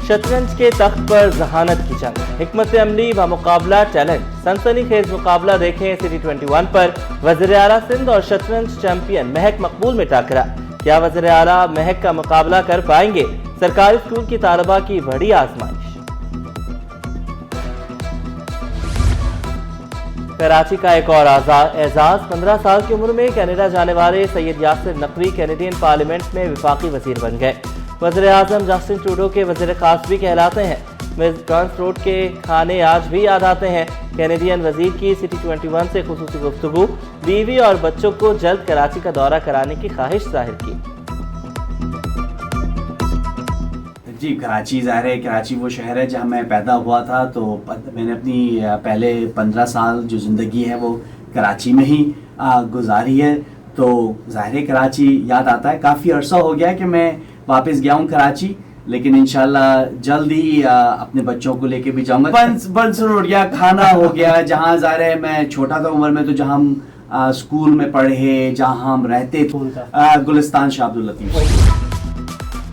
शतरंज के तख्त पर जहानत की जंग, हिकमत अमली व मुकाबला टैलेंट, सनसनीखेज मुकाबला देखें सिटी 21 पर। वज़ीर आला सिंध और शतरंज चैंपियन महक मकबूल में टाकरा, क्या वज़ीर आला महक का मुकाबला कर पाएंगे? सरकारी स्कूल की तालिबा की बड़ी आजमाइश। कराची का एक और एजाज, 15 साल की उम्र में कनाडा जाने वाले सैयद यासिर नकवी कैनेडियन पार्लियामेंट में विफाकी वजीर बन गए। वज़ीर आज़म जस्टिन ट्रूडो के वज़ीर खास भी कहलाते हैं। मिज़गान्स रोड के खाने आज भी याद आते हैं। कैनेडियन वजीर की सिटी 21 से खुसूसी गुफ्तगू, बीवी और बच्चों को जल्द कराची का दौरा कराने की ख्वाहिश जाहिर की। जी, कराची ज़ाहिर है, कराची वो शहर है जहाँ मैं पैदा हुआ था, तो मैंने अपनी पहले 15 साल जो ज़िंदगी है वो कराची में ही गुजारी है। तो ज़ाहिर है कराची याद आता है। काफ़ी अरसा हो गया है कि मैं वापस गया हूँ कराची, लेकिन इंशाल्लाह जल्द ही अपने बच्चों को लेके भी जाऊँगा। बंस रोड या खाना हो गया, जहाँ ज़ाहिर है मैं छोटा था उम्र में, तो जहाँ हम स्कूल में पढ़े, जहाँ हम रहते थे, गुलिस्तान शाह अब्दुल लतीफ़।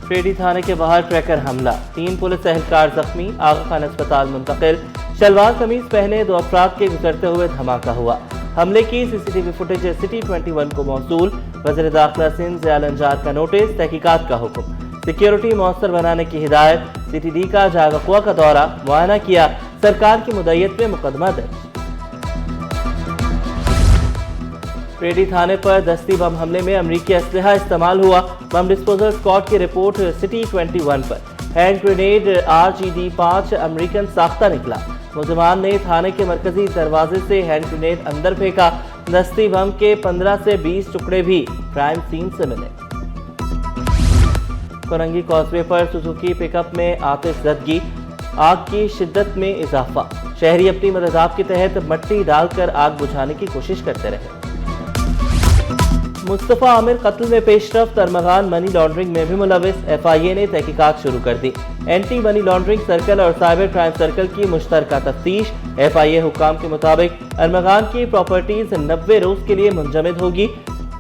ट्रेडी थाने के बाहर क्रैकर हमला, 3 पुलिस एहलकार जख्मी, आगा खान अस्पताल मुंतकिल। शलवार कमीज पहने 2 अफराद के गुजरते हुए धमाका हुआ। हमले की सीसीटीवी फुटेज सिटी 21 को मौसूल। वज़ीर दाखिला सिंध ज़ियाल अंजार का नोटिस, तहकीकात का हुक्म, सिक्योरिटी मौसर बनाने की हिदायत। CTD का जागकुआ का दौरा, मुआयना किया, सरकार की मुद्दत में मुकदमा दर्ज। ट्रेडी थाने पर दस्ती बम हमले में अमरीकी असलहा इस्तेमाल हुआ। बम डिस्पोजल स्क्वाड की रिपोर्ट सिटी 21 पर। हैंड ग्रेनेड RGD 5 अमेरिकन साख्ता निकला। मुलजमान ने थाने के मरकजी दरवाजे से हैंड ग्रेनेड अंदर फेंका। दस्ती बम के 15 से 20 टुकड़े भी क्राइम सीन से मिले। कोरंगी कॉजवे पर सुजुकी पिकअप में आतिशज़दगी, आग की शिद्दत में इजाफा। शहरी अपनी मदद के तहत मट्टी डालकर आग बुझाने की कोशिश करते रहे। मुस्तफ़ा आमिर कत्ल में पेशरफ्त, अरमगान मनी लॉन्ड्रिंग में भी मुलविस। FIA ने तहकीकात शुरू कर दी। एंटी मनी लॉन्ड्रिंग सर्कल और साइबर क्राइम सर्कल की मुश्तरका तफ्तीश। FIA हुक्काम के मुताबिक अरमगान की प्रॉपर्टीज 90 रोज के लिए मुंजमद होगी।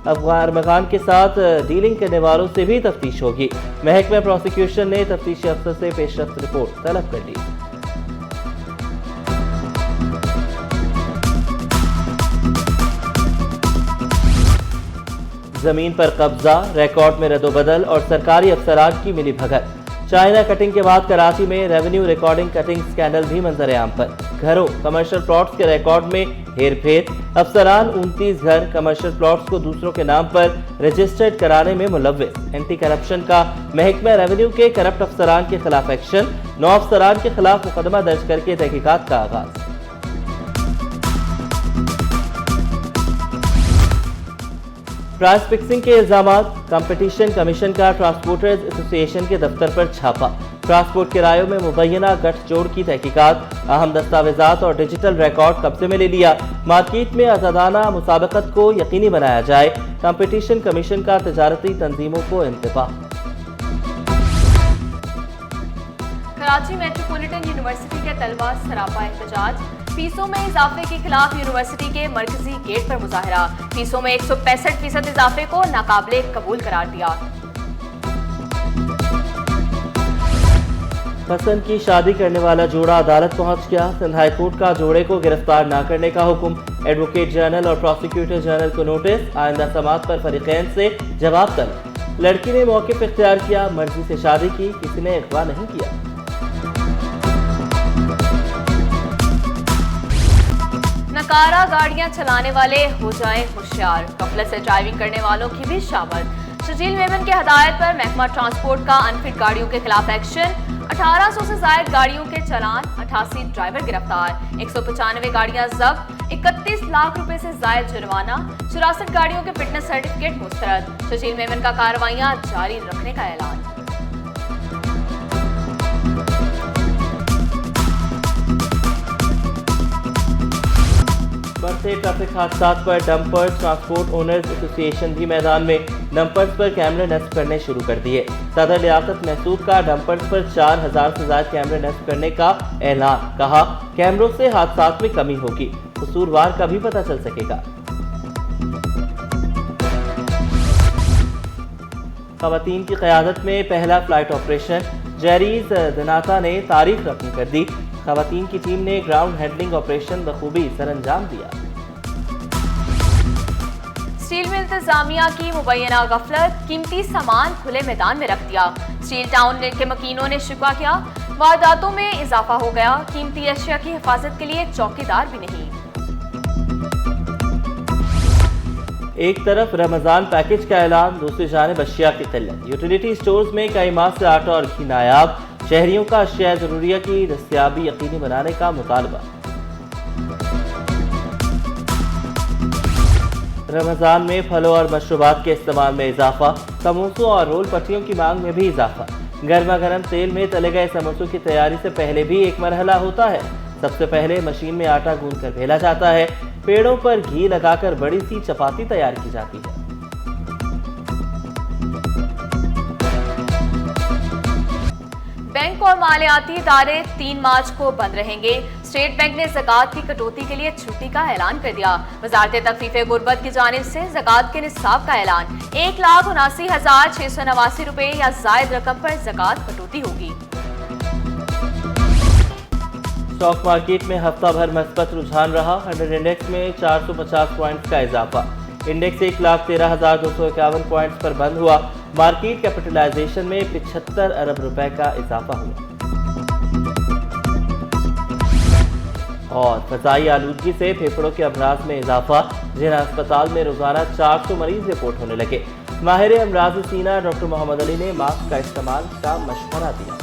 अरमगान के साथ डीलिंग करने वालों से भी तफ्तीश होगी। महकमा प्रोसिक्यूशन ने तफ्तीशी अफसर से पेशरफ्त रिपोर्ट तलब कर दी। जमीन पर कब्जा, रिकॉर्ड में रद्दोबदल और सरकारी अफसरान की मिली भगत। चाइना कटिंग के बाद कराची में रेवेन्यू रिकॉर्डिंग कटिंग स्कैंडल भी मंजर-ए-आम पर। घरों, कमर्शियल प्लॉट्स के रिकॉर्ड में हेर फेर। अफसरान 29 घर कमर्शियल प्लॉट्स को दूसरों के नाम पर रजिस्टर्ड कराने में मुलव्विस। एंटी करप्शन का महकमा रेवेन्यू के करप्ट अफसरान के खिलाफ एक्शन। 9 अफसरान के खिलाफ मुकदमा दर्ज करके तहकीकात का आगाज। प्राइस फिक्सिंग के इल्जामात, कंपटीशन कमीशन का ट्रांसपोर्टर्स एसोसिएशन के दफ्तर पर छापा। ट्रांसपोर्ट किरायों में मुबैना गठजोड़ की तहकीकात, अहम दस्तावेजात और डिजिटल रिकॉर्ड कब्जे में ले लिया। मार्केट में आजादाना मुसाबकत को यकीनी बनाया जाए। कंपटीशन कमीशन का तजारती तंजीमों को इंतबाह। कराची मेट्रोपॉलिटन यूनिवर्सिटी के तलबा सरापा एहतजाज, फीसों में इजाफे के खिलाफ यूनिवर्सिटी के मरकजी गेट पर मुजाहरा। फीसों में 165% इजाफे को नाकाबिले कबूल करार दिया। पसंद की शादी करने वाला जोड़ा अदालत पहुंच गया। सिंध हाई कोर्ट का जोड़े को गिरफ्तार न करने का हुक्म। एडवोकेट जनरल और प्रोसिक्यूटर जनरल को नोटिस, आइंदा समाअत पर फरीकैन से जवाब तलब। लड़की ने मौक़िफ़ इख्तियार किया, मर्जी से शादी की, किसी ने अगवा नहीं किया। नकारा गाड़ियां चलाने वाले हो जाएं होशियार, गफलत से ड्राइविंग करने वालों की भी शामत। शजील मेमन के हदायत पर महकमा ट्रांसपोर्ट का अनफिट गाड़ियों के खिलाफ एक्शन। 1800 से जायद गाड़ियों के चालान, 88 ड्राइवर गिरफ्तार। 195 गाड़ियां जब्त, 31 लाख रुपए से जायद जुर्माना। 64 गाड़ियों के फिटनेस सर्टिफिकेट मुस्तरद। शजील मेमन का कार्रवाइयां जारी रखने का ऐलान। बढ़ते ट्रैफिक हादसात पर डंपर्स ट्रांसपोर्ट ओनर्स एसोसिएशन भी मैदान में। डंपर्स पर कैमरे नस्ब करने शुरू कर दिए। सदर लियाकत महसूद का डंपर्स पर 4000 से ज्यादा कैमरे नस्ब करने का ऐलान। कहा, कैमरों से हादसात में कमी होगी, कसूरवार का भी पता चल सकेगा। खवातीन की क़यादत में पहला फ्लाइट ऑपरेशन। जेरीज दनाता ने तारीख रकम कर दी। खवातीन की टीम ने ग्राउंड हैंडलिंग ऑपरेशन बखूबी सरअंजाम दिया। स्टील मिल इंतजामिया की मुबैना गफलत, कीमती सामान खुले मैदान में रख दिया। स्टील टाउन के मकीनों ने शिकवा किया, वारदातों में इजाफा हो गया, कीमती अशिया की हिफाजत के लिए एक चौकीदार भी नहीं। एक तरफ रमजान पैकेज का ऐलान, दूसरी जानिब अशिया की किल्लत। यूटिलिटी स्टोर्स में कई माह से आटा और घी नायाब, शहरियों का अशिया ज़रूरिया की दस्तयाबी यकीनी बनाने का मुतालबा। रमजान में फलों और मशरूबात के इस्तेमाल में इजाफा, समोसों और रोल पट्टियों की मांग में भी इजाफा। गर्मा गर्म तेल में तले गए समोसों की तैयारी से पहले भी एक मरहला होता है। सबसे पहले मशीन में आटा गूंद कर भेला जाता है, पेड़ों पर घी लगाकर बड़ी सी चपाती तैयार की जाती है। बैंक और मालियाती इदारे 3 मार्च को बंद रहेंगे। स्टेट बैंक ने ज़कात की कटौती के लिए छुट्टी का ऐलान कर दिया। वजारत तखफीफ गुर्बत की जानिब से ज़कात के निसाब का ऐलान, 1,79,689 रुपए या जायद रकम पर ज़कात कटौती होगी। स्टॉक मार्केट में हफ्ता भर मस्बत रुझान रहा। 100 इंडेक्स में 450 पॉइंट्स का इजाफा। इंडेक्स 1,13,251 पॉइंट्स पर बंद हुआ। मार्केट कैपिटलाइजेशन में 75 अरब रुपए का इजाफा हुआ। और फजाई आलूदगी से फेफड़ों के अमराज में इजाफा, जिन अस्पताल में रोजाना 400 मरीज रिपोर्ट होने लगे। माहिर अमराज सीना डॉक्टर मोहम्मद अली ने मास्क का इस्तेमाल का मशवरा दिया।